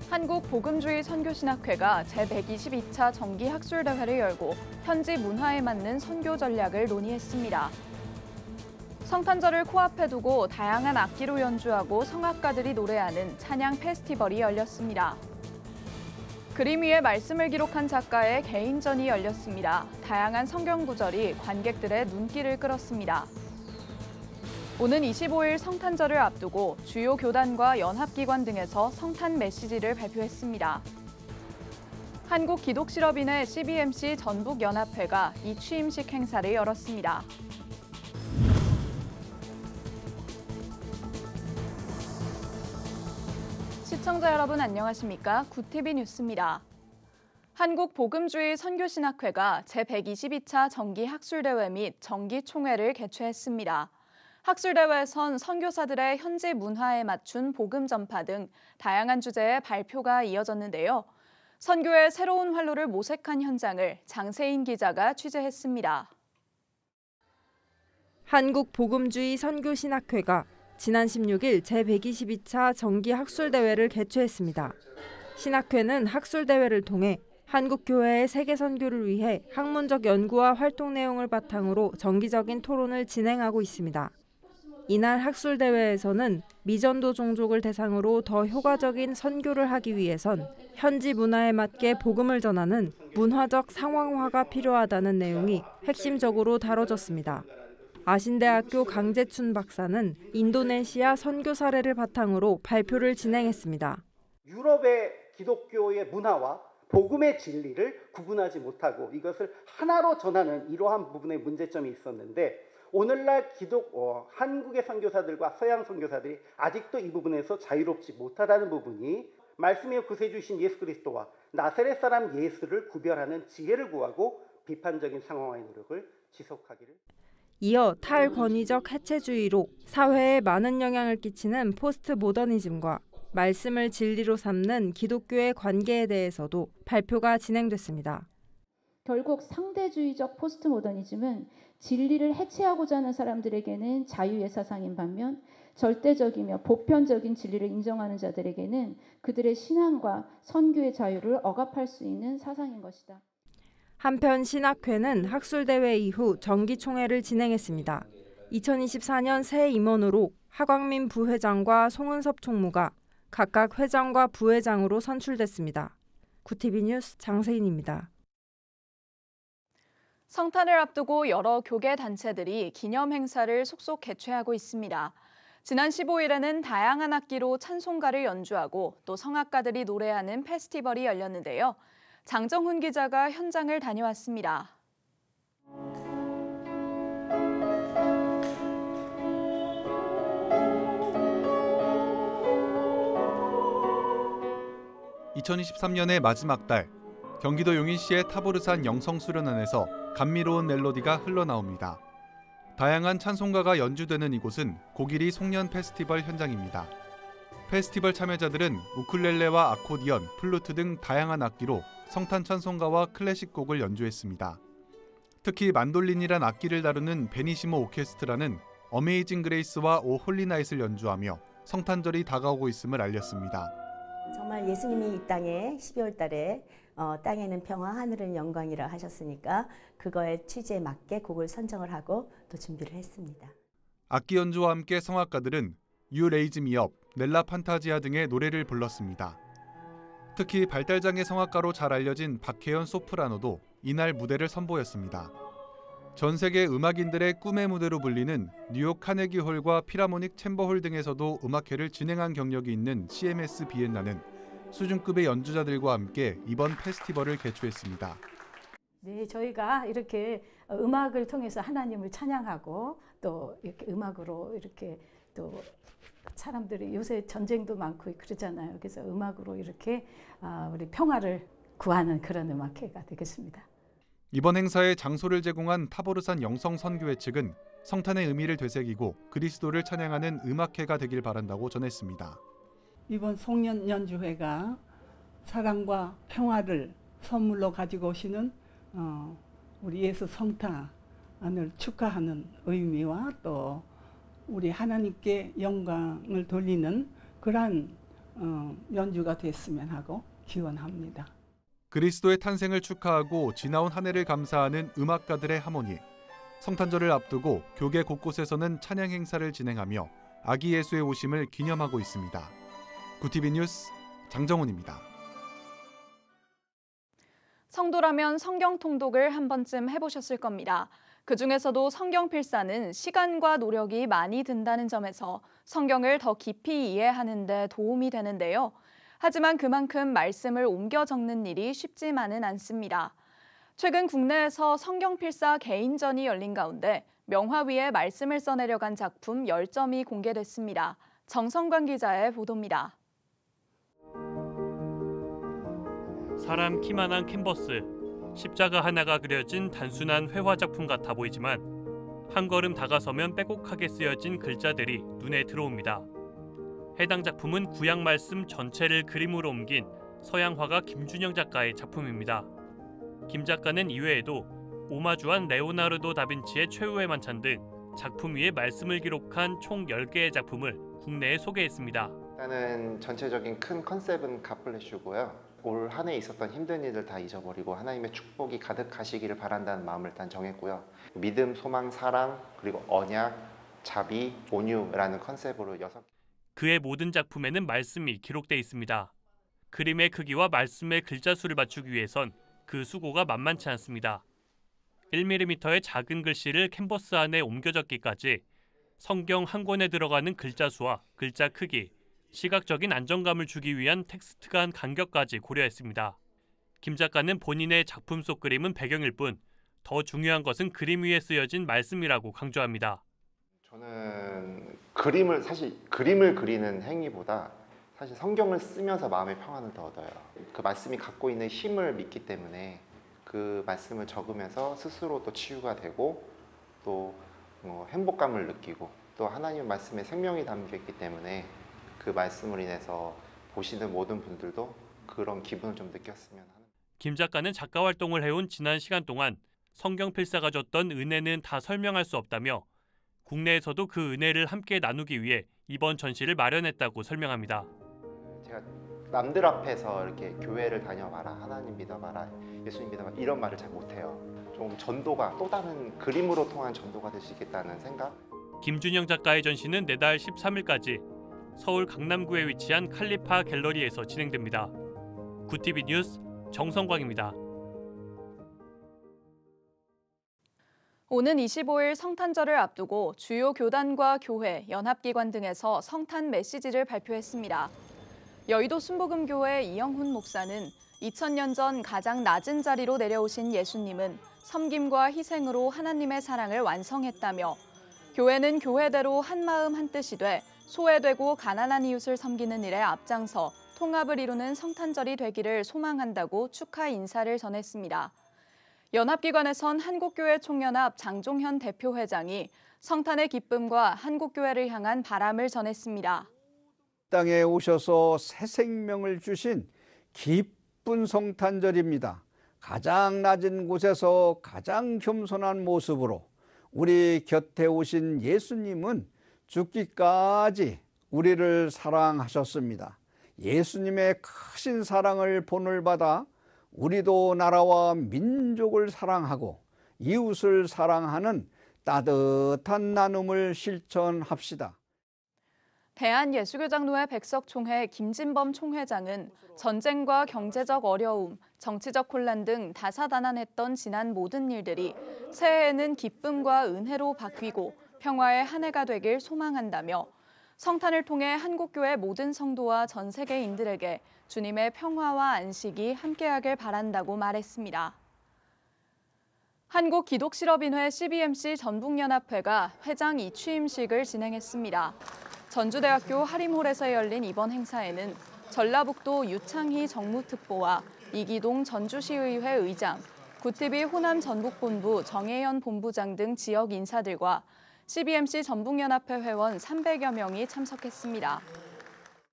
한국복음주의 선교신학회가 제122차 정기학술대회를 열고 현지 문화에 맞는 선교 전략을 논의했습니다. 성탄절을 코앞에 두고 다양한 악기로 연주하고 성악가들이 노래하는 찬양 페스티벌이 열렸습니다. 그림 위에 말씀을 기록한 작가의 개인전이 열렸습니다. 다양한 성경 구절이 관객들의 눈길을 끌었습니다. 오는 25일 성탄절을 앞두고 주요 교단과 연합기관 등에서 성탄 메시지를 발표했습니다. 한국기독실업인회 CBMC 전북연합회가 이 취임식 행사를 열었습니다. 시청자 여러분 안녕하십니까? 구TV 뉴스입니다. 한국복음주의 선교신학회가 제122차 정기학술대회 및 정기총회를 개최했습니다. 학술대회에선 선교사들의 현지 문화에 맞춘 복음 전파 등 다양한 주제의 발표가 이어졌는데요. 선교의 새로운 활로를 모색한 현장을 장세인 기자가 취재했습니다. 한국복음주의 선교신학회가 지난 16일 제122차 정기학술대회를 개최했습니다. 신학회는 학술대회를 통해 한국교회의 세계선교를 위해 학문적 연구와 활동 내용을 바탕으로 정기적인 토론을 진행하고 있습니다. 이날 학술대회에서는 미전도 종족을 대상으로 더 효과적인 선교를 하기 위해선 현지 문화에 맞게 복음을 전하는 문화적 상황화가 필요하다는 내용이 핵심적으로 다뤄졌습니다. 아신대학교 강재춘 박사는 인도네시아 선교 사례를 바탕으로 발표를 진행했습니다. 유럽의 기독교의 문화와 복음의 진리를 구분하지 못하고 이것을 하나로 전하는 이러한 부분에 문제점이 있었는데 오늘날 한국의 선교사들과 서양 선교사들이 아직도 이 부분에서 자유롭지 못하다는 부분이 말씀에 구세주신 예수 그리스도와 나사렛 사람 예수를 구별하는 지혜를 구하고 비판적인 상황화의 노력을 지속하기를. 이어 탈권위적 해체주의로 사회에 많은 영향을 끼치는 포스트 모더니즘과 말씀을 진리로 삼는 기독교의 관계에 대해서도 발표가 진행됐습니다. 결국 상대주의적 포스트 모더니즘은 진리를 해체하고자 하는 사람들에게는 자유의 사상인 반면 절대적이며 보편적인 진리를 인정하는 자들에게는 그들의 신앙과 선교의 자유를 억압할 수 있는 사상인 것이다. 한편 신학회는 학술대회 이후 정기총회를 진행했습니다. 2024년 새 임원으로 하광민 부회장과 송은섭 총무가 각각 회장과 부회장으로 선출됐습니다. 구TV 뉴스 장세인입니다. 성탄을 앞두고 여러 교계 단체들이 기념 행사를 속속 개최하고 있습니다. 지난 15일에는 다양한 악기로 찬송가를 연주하고 또 성악가들이 노래하는 페스티벌이 열렸는데요. 장정훈 기자가 현장을 다녀왔습니다. (2023년의) 마지막 달 경기도 용인시의 타보르산 영성수련원에서 감미로운 멜로디가 흘러나옵니다. 다양한 찬송가가 연주되는 이곳은 고길이 송년 페스티벌 현장입니다. 페스티벌 참여자들은 우쿨렐레와 아코디언, 플루트 등 다양한 악기로 성탄 찬송가와 클래식 곡을 연주했습니다. 특히 만돌린이란 악기를 다루는 베니시모 오케스트라는 어메이징 그레이스와 오 홀리나잇을 연주하며 성탄절이 다가오고 있음을 알렸습니다. 정말 예수님이 이 땅에 12월 달에 땅에는 평화, 하늘은 영광이라 하셨으니까 그거에 취지에 맞게 곡을 선정을 하고 또 준비를 했습니다. 악기 연주와 함께 성악가들은 You Raise Me Up, 넬라 판타지아 등의 노래를 불렀습니다. 특히 발달장애 성악가로 잘 알려진 박혜연 소프라노도 이날 무대를 선보였습니다. 전 세계 음악인들의 꿈의 무대로 불리는 뉴욕 카네기홀과 피라모닉 챔버홀 등에서도 음악회를 진행한 경력이 있는 CMS 비엔나는 수준급의 연주자들과 함께 이번 페스티벌을 개최했습니다. 네, 저희가 이렇게 음악을 통해서 하나님을 찬양하고 또 이렇게 음악으로 이렇게 또 사람들이 요새 전쟁도 많고 그러잖아요. 그래서 음악으로 이렇게 우리 평화를 구하는 그런 음악회가 되겠습니다. 이번 행사에 장소를 제공한 타보르산 영성선교회 측은 성탄의 의미를 되새기고 그리스도를 찬양하는 음악회가 되길 바란다고 전했습니다. 이번 송년 연주회가 사랑과 평화를 선물로 가지고 오시는 우리 예수 성탄을 축하하는 의미와 또 우리 하나님께 영광을 돌리는 그러한 연주가 됐으면 하고 기원합니다. 그리스도의 탄생을 축하하고 지나온 한 해를 감사하는 음악가들의 하모니. 성탄절을 앞두고 교계 곳곳에서는 찬양 행사를 진행하며 아기 예수의 오심을 기념하고 있습니다. 구티비 뉴스 장정훈입니다. 성도라면 성경 통독을 한 번쯤 해보셨을 겁니다. 그중에서도 성경 필사는 시간과 노력이 많이 든다는 점에서 성경을 더 깊이 이해하는 데 도움이 되는데요. 하지만 그만큼 말씀을 옮겨 적는 일이 쉽지만은 않습니다. 최근 국내에서 성경 필사 개인전이 열린 가운데 명화 위에 말씀을 써내려간 작품 10점이 공개됐습니다. 정성관 기자의 보도입니다. 사람 키만한 캔버스, 십자가 하나가 그려진 단순한 회화 작품 같아 보이지만 한 걸음 다가서면 빼곡하게 쓰여진 글자들이 눈에 들어옵니다. 해당 작품은 구약 말씀 전체를 그림으로 옮긴 서양 화가 김준영 작가의 작품입니다. 김 작가는 이외에도 오마주한 레오나르도 다빈치의 최후의 만찬 등 작품 위에 말씀을 기록한 총 10개의 작품을 국내에 소개했습니다. 일단은 전체적인 큰 컨셉은 갓블레슈고요. 올 한 해 있었던 힘든 일들 다 잊어버리고 하나님의 축복이 가득하시기를 바란다는 마음을 일단 정했고요. 믿음, 소망, 사랑, 그리고 언약, 자비, 온유라는 컨셉으로 6개. 그의 모든 작품에는 말씀이 기록돼 있습니다. 그림의 크기와 말씀의 글자 수를 맞추기 위해선 그 수고가 만만치 않습니다. 1mm의 작은 글씨를 캔버스 안에 옮겨 적기까지 성경 한 권에 들어가는 글자 수와 글자 크기, 시각적인 안정감을 주기 위한 텍스트 간 간격까지 고려했습니다. 김 작가는 본인의 작품 속 그림은 배경일 뿐 더 중요한 것은 그림 위에 쓰여진 말씀이라고 강조합니다. 저는 그림을 그리는 행위보다 사실 성경을 쓰면서 마음의 평안을 더 얻어요. 그 말씀이 갖고 있는 힘을 믿기 때문에 그 말씀을 적으면서 스스로 또 치유가 되고 또 행복감을 느끼고 또 하나님의 말씀에 생명이 담겨 있기 때문에 그 말씀을 인해서 보시는 모든 분들도 그런 기분을 좀 느꼈으면 하는. 김 작가는 작가 활동을 해온 지난 시간 동안 성경 필사가 줬던 은혜는 다 설명할 수 없다며 국내에서도 그 은혜를 함께 나누기 위해 이번 전시를 마련했다고 설명합니다. 제가 남들 앞에서 이렇게 교회를 다녀봐라, 하나님 믿어봐라, 예수님 믿어봐라 이런 말을 잘 못해요. 좀 전도가 또 다른 그림으로 통한 전도가 될 수 있겠다는 생각. 김준영 작가의 전시는 내달 13일까지 서울 강남구에 위치한 칼리파 갤러리에서 진행됩니다. 구티비 뉴스 정성광입니다. 오는 25일 성탄절을 앞두고 주요 교단과 교회, 연합기관 등에서 성탄 메시지를 발표했습니다. 여의도 순복음교회 이영훈 목사는 2000년 전 가장 낮은 자리로 내려오신 예수님은 섬김과 희생으로 하나님의 사랑을 완성했다며 교회는 교회대로 한마음 한뜻이 돼 소외되고 가난한 이웃을 섬기는 일에 앞장서 통합을 이루는 성탄절이 되기를 소망한다고 축하 인사를 전했습니다. 연합기관에선 한국교회 총연합 장종현 대표회장이 성탄의 기쁨과 한국교회를 향한 바람을 전했습니다. 땅에 오셔서 새 생명을 주신 기쁜 성탄절입니다. 가장 낮은 곳에서 가장 겸손한 모습으로 우리 곁에 오신 예수님은 죽기까지 우리를 사랑하셨습니다. 예수님의 크신 사랑을 본을 받아 우리도 나라와 민족을 사랑하고 이웃을 사랑하는 따뜻한 나눔을 실천합시다. 대한예수교장로회 백석총회 김진범 총회장은 전쟁과 경제적 어려움, 정치적 혼란 등 다사다난했던 지난 모든 일들이 새해에는 기쁨과 은혜로 바뀌고 평화의 한 해가 되길 소망한다며 성탄을 통해 한국교회 모든 성도와 전 세계인들에게 주님의 평화와 안식이 함께하길 바란다고 말했습니다. 한국기독실업인회 CBMC 전북연합회가 회장 이취임식을 진행했습니다. 전주대학교 하림홀에서 열린 이번 행사에는 전라북도 유창희 정무특보와 이기동 전주시의회 의장, 구티비 호남 전북본부 정혜연 본부장 등 지역 인사들과 CBMC 전북연합회 회원 300여 명이 참석했습니다.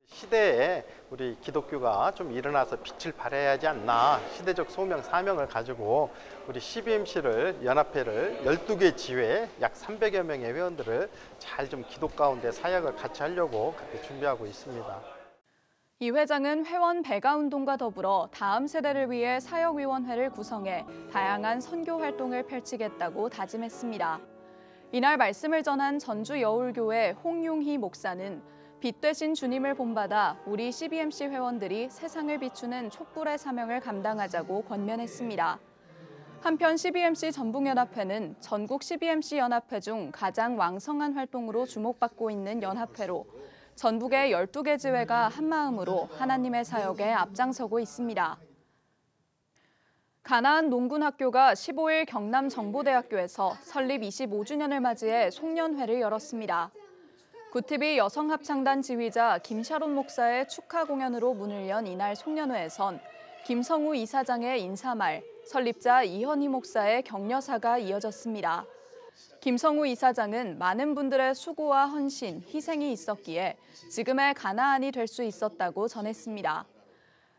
시대에 우리 기독교가 좀 일어나서 빛을 발해야 하지 않나, 시대적 소명, 사명을 가지고 우리 CBMC를, 연합회를 12개 지회 약 300여 명의 회원들을 잘 좀 기독 가운데 사역을 같이 하려고 그렇게 준비하고 있습니다. 이 회장은 회원 배가 운동과 더불어 다음 세대를 위해 사역위원회를 구성해 다양한 선교 활동을 펼치겠다고 다짐했습니다. 이날 말씀을 전한 전주 여울교회 홍용희 목사는 빛 되신 주님을 본받아 우리 CBMC 회원들이 세상을 비추는 촛불의 사명을 감당하자고 권면했습니다. 한편 CBMC 전북연합회는 전국 CBMC 연합회 중 가장 왕성한 활동으로 주목받고 있는 연합회로 전북의 12개 지회가 한마음으로 하나님의 사역에 앞장서고 있습니다. 가나안 농군학교가 15일 경남정보대학교에서 설립 25주년을 맞이해 송년회를 열었습니다. 구티비 여성합창단 지휘자 김샤론 목사의 축하 공연으로 문을 연 이날 송년회에선 김성우 이사장의 인사말, 설립자 이현희 목사의 격려사가 이어졌습니다. 김성우 이사장은 많은 분들의 수고와 헌신, 희생이 있었기에 지금의 가나안이 될 수 있었다고 전했습니다.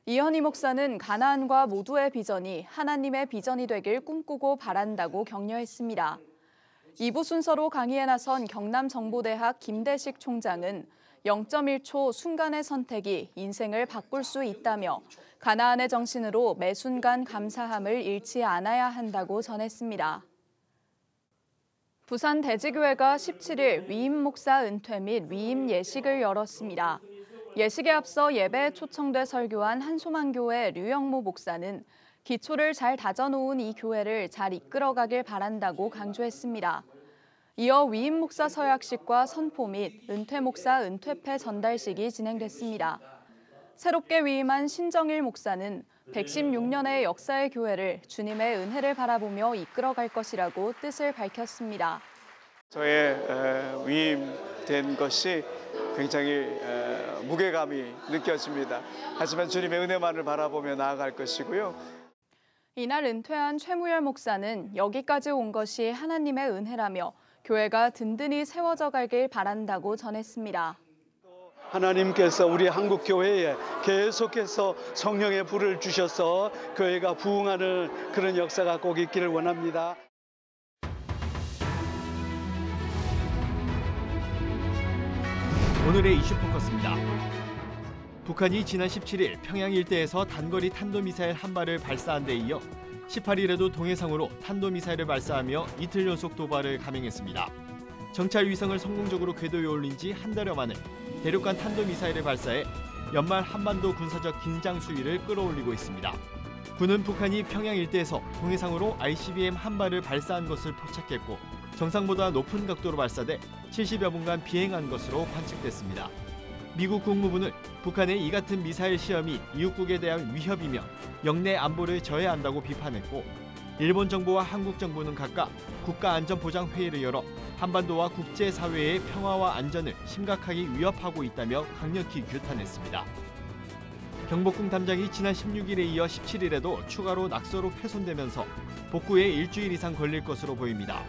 이현희 목사는 가나안과 모두의 비전이 하나님의 비전이 되길 꿈꾸고 바란다고 격려했습니다. 2부 순서로 강의에 나선 경남정보대학 김대식 총장은 0.1초 순간의 선택이 인생을 바꿀 수 있다며 가나안의 정신으로 매 순간 감사함을 잃지 않아야 한다고 전했습니다. 부산 대지교회가 17일 위임 목사 은퇴 및 위임 예식을 열었습니다. 예식에 앞서 예배에 초청돼 설교한 한소망교회 류영모 목사는 기초를 잘 다져놓은 이 교회를 잘 이끌어가길 바란다고 강조했습니다. 이어 위임 목사 서약식과 선포 및 은퇴 목사 은퇴패 전달식이 진행됐습니다. 새롭게 위임한 신정일 목사는 116년의 역사의 교회를 주님의 은혜를 바라보며 이끌어갈 것이라고 뜻을 밝혔습니다. 저의 위임된 것이 굉장히 무게감이 느껴집니다. 하지만 주님의 은혜만을 바라보며 나아갈 것이고요. 이날 은퇴한 최무열 목사는 여기까지 온 것이 하나님의 은혜라며 교회가 든든히 세워져 가길 바란다고 전했습니다. 하나님께서 우리 한국교회에 계속해서 성령의 불을 주셔서 교회가 부흥하는 그런 역사가 꼭 있기를 원합니다. 오늘의 이슈 포커스입니다. 북한이 지난 17일 평양 일대에서 단거리 탄도미사일 한 발을 발사한 데 이어 18일에도 동해상으로 탄도미사일을 발사하며 이틀 연속 도발을 감행했습니다. 정찰 위성을 성공적으로 궤도에 올린 지 한 달여 만에 대륙간 탄도미사일을 발사해 연말 한반도 군사적 긴장 수위를 끌어올리고 있습니다. 군은 북한이 평양 일대에서 동해상으로 ICBM 한 발을 발사한 것을 포착했고 정상보다 높은 각도로 발사돼 70여 분간 비행한 것으로 관측됐습니다. 미국 국무부는 북한의 이 같은 미사일 시험이 이웃국에 대한 위협이며 영내 안보를 저해한다고 비판했고 일본 정부와 한국 정부는 각각 국가안전보장회의를 열어 한반도와 국제사회의 평화와 안전을 심각하게 위협하고 있다며 강력히 규탄했습니다. 경복궁 담장이 지난 16일에 이어 17일에도 추가로 낙서로 훼손되면서 복구에 일주일 이상 걸릴 것으로 보입니다.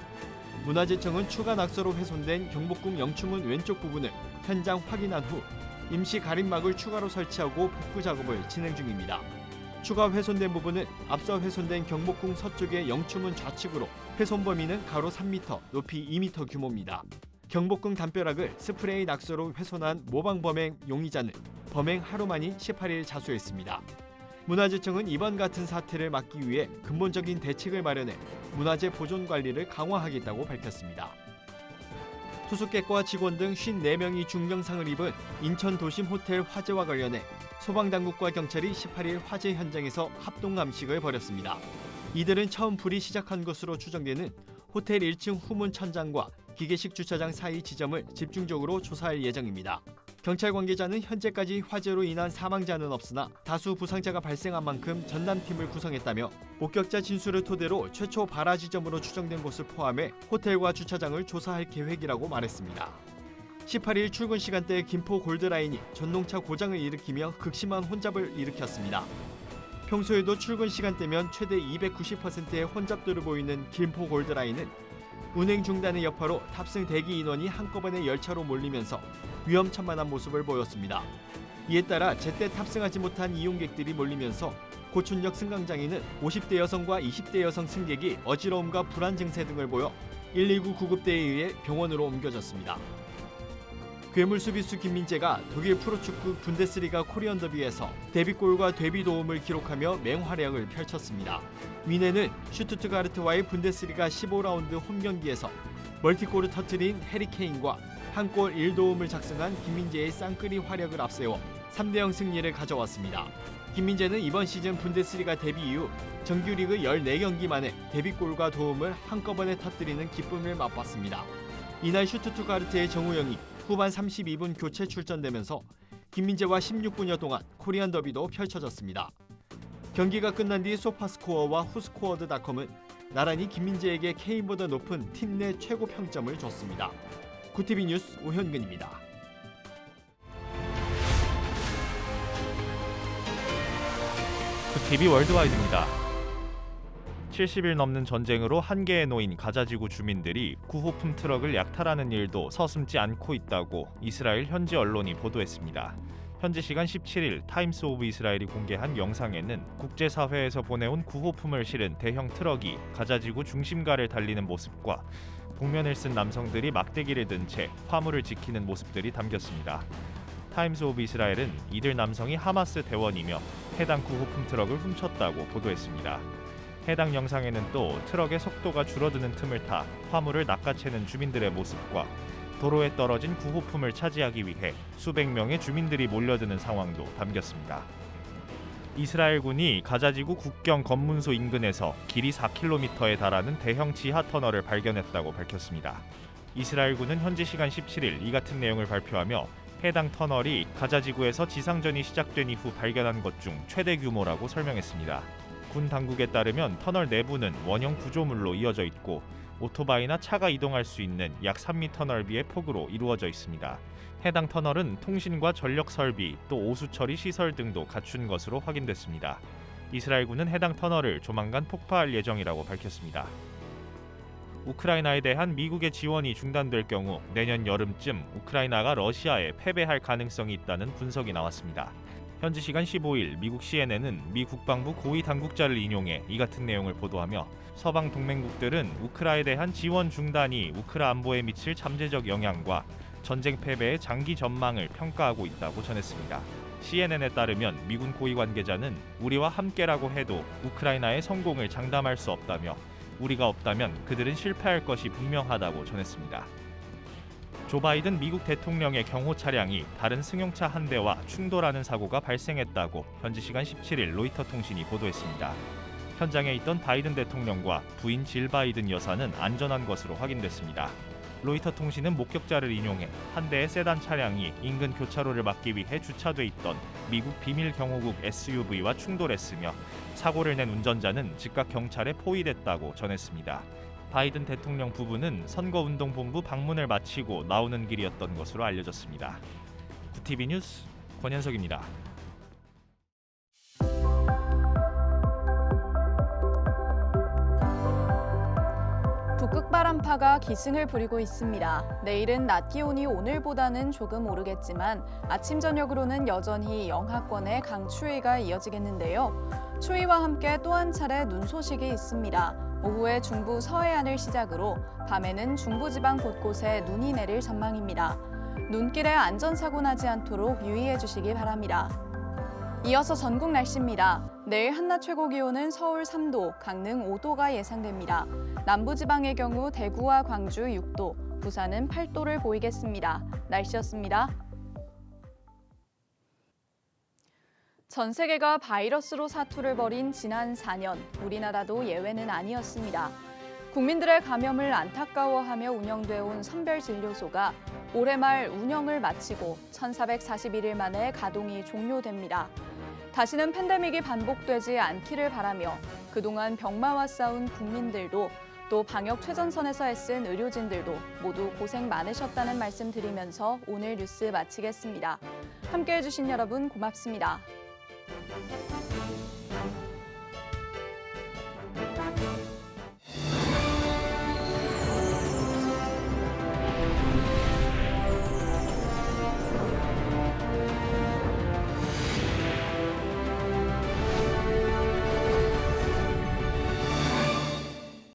문화재청은 추가 낙서로 훼손된 경복궁 영추문 왼쪽 부분을 현장 확인한 후 임시 가림막을 추가로 설치하고 복구 작업을 진행 중입니다. 추가 훼손된 부분은 앞서 훼손된 경복궁 서쪽의 영추문 좌측으로 훼손 범위는 가로 3m, 높이 2m 규모입니다. 경복궁 담벼락을 스프레이 낙서로 훼손한 모방 범행 용의자는 범행 하루 만인 18일 자수했습니다. 문화재청은 이번 같은 사태를 막기 위해 근본적인 대책을 마련해 문화재 보존 관리를 강화하겠다고 밝혔습니다. 투숙객과 직원 등 54명이 중경상을 입은 인천 도심 호텔 화재와 관련해 소방당국과 경찰이 18일 화재 현장에서 합동감식을 벌였습니다. 이들은 처음 불이 시작한 것으로 추정되는 호텔 1층 후문 천장과 기계식 주차장 사이 지점을 집중적으로 조사할 예정입니다. 경찰 관계자는 현재까지 화재로 인한 사망자는 없으나 다수 부상자가 발생한 만큼 전담팀을 구성했다며 목격자 진술을 토대로 최초 발화 지점으로 추정된 곳을 포함해 호텔과 주차장을 조사할 계획이라고 말했습니다. 18일 출근 시간대에 김포 골드라인이 전동차 고장을 일으키며 극심한 혼잡을 일으켰습니다. 평소에도 출근 시간대면 최대 290%의 혼잡도를 보이는 김포 골드라인은 운행 중단의 여파로 탑승 대기 인원이 한꺼번에 열차로 몰리면서 위험천만한 모습을 보였습니다. 이에 따라 제때 탑승하지 못한 이용객들이 몰리면서 고춘역 승강장에는 50대 여성과 20대 여성 승객이 어지러움과 불안 증세 등을 보여 119 구급대에 의해 병원으로 옮겨졌습니다. 괴물 수비수 김민재가 독일 프로축구 분데스리가 코리안 더비에서 데뷔골과 데뷔 도움을 기록하며 맹활약을 펼쳤습니다. 위네는 슈투트가르트와의 분데스리가 15라운드 홈경기에서 멀티골을 터뜨린 해리 케인과 한 골 1도움을 작성한 김민재의 쌍끌이 활약을 앞세워 3대0 승리를 가져왔습니다. 김민재는 이번 시즌 분데스리가 데뷔 이후 정규리그 14경기 만에 데뷔골과 도움을 한꺼번에 터뜨리는 기쁨을 맛봤습니다. 이날 슈투트가르트의 정우영이 후반 32분 교체 출전되면서 김민재와 16분여 동안 코리안 더비도 펼쳐졌습니다. 경기가 끝난 뒤 소파스코어와 후스코어드닷컴은 나란히 김민재에게 케인보다 높은 팀 내 최고 평점을 줬습니다. 구티비 뉴스 오현근입니다. 구티비 월드와이드입니다. 70일 넘는 전쟁으로 한계에 놓인 가자지구 주민들이 구호품 트럭을 약탈하는 일도 서슴지 않고 있다고 이스라엘 현지 언론이 보도했습니다. 현지 시간 17일 타임스 오브 이스라엘이 공개한 영상에는 국제사회에서 보내온 구호품을 실은 대형 트럭이 가자지구 중심가를 달리는 모습과 복면을 쓴 남성들이 막대기를 든 채 화물을 지키는 모습들이 담겼습니다. 타임스 오브 이스라엘은 이들 남성이 하마스 대원이며 해당 구호품 트럭을 훔쳤다고 보도했습니다. 해당 영상에는 또 트럭의 속도가 줄어드는 틈을 타 화물을 낚아채는 주민들의 모습과 도로에 떨어진 구호품을 차지하기 위해 수백 명의 주민들이 몰려드는 상황도 담겼습니다. 이스라엘군이 가자지구 국경 검문소 인근에서 길이 4km에 달하는 대형 지하 터널을 발견했다고 밝혔습니다. 이스라엘군은 현지 시간 17일 이 같은 내용을 발표하며 해당 터널이 가자지구에서 지상전이 시작된 이후 발견한 것 중 최대 규모라고 설명했습니다. 군 당국에 따르면 터널 내부는 원형 구조물로 이어져 있고 오토바이나 차가 이동할 수 있는 약 3m 넓이의 폭으로 이루어져 있습니다. 해당 터널은 통신과 전력 설비, 또 오수 처리 시설 등도 갖춘 것으로 확인됐습니다. 이스라엘군은 해당 터널을 조만간 폭파할 예정이라고 밝혔습니다. 우크라이나에 대한 미국의 지원이 중단될 경우 내년 여름쯤 우크라이나가 러시아에 패배할 가능성이 있다는 분석이 나왔습니다. 현지 시간 15일 미국 CNN은 미 국방부 고위 당국자를 인용해 이 같은 내용을 보도하며 서방 동맹국들은 우크라에 대한 지원 중단이 우크라 안보에 미칠 잠재적 영향과 전쟁 패배의 장기 전망을 평가하고 있다고 전했습니다. CNN에 따르면 미군 고위 관계자는 우리와 함께라고 해도 우크라이나의 성공을 장담할 수 없다며 우리가 없다면 그들은 실패할 것이 분명하다고 전했습니다. 조 바이든 미국 대통령의 경호 차량이 다른 승용차 한 대와 충돌하는 사고가 발생했다고 현지 시간 17일 로이터 통신이 보도했습니다. 현장에 있던 바이든 대통령과 부인 질 바이든 여사는 안전한 것으로 확인됐습니다. 로이터 통신은 목격자를 인용해 한 대의 세단 차량이 인근 교차로를 막기 위해 주차돼 있던 미국 비밀 경호국 SUV와 충돌했으며 사고를 낸 운전자는 즉각 경찰에 포위됐다고 전했습니다. 바이든 대통령 부부는 선거운동본부 방문을 마치고 나오는 길이었던 것으로 알려졌습니다. 구티비 뉴스 권현석입니다. 북극바람파가 기승을 부리고 있습니다. 내일은 낮 기온이 오늘보다는 조금 오르겠지만 아침 저녁으로는 여전히 영하권의 강추위가 이어지겠는데요. 추위와 함께 또 한 차례 눈 소식이 있습니다. 오후에 중부 서해안을 시작으로 밤에는 중부지방 곳곳에 눈이 내릴 전망입니다. 눈길에 안전사고 나지 않도록 유의해 주시기 바랍니다. 이어서 전국 날씨입니다. 내일 한낮 최고 기온은 서울 3도, 강릉 5도가 예상됩니다. 남부지방의 경우 대구와 광주 6도, 부산은 8도를 보이겠습니다. 날씨였습니다. 전 세계가 바이러스로 사투를 벌인 지난 4년, 우리나라도 예외는 아니었습니다. 국민들의 감염을 안타까워하며 운영돼 온 선별진료소가 올해 말 운영을 마치고 1,441일 만에 가동이 종료됩니다. 다시는 팬데믹이 반복되지 않기를 바라며 그동안 병마와 싸운 국민들도 또 방역 최전선에서 애쓴 의료진들도 모두 고생 많으셨다는 말씀 드리면서 오늘 뉴스 마치겠습니다. 함께해 주신 여러분 고맙습니다.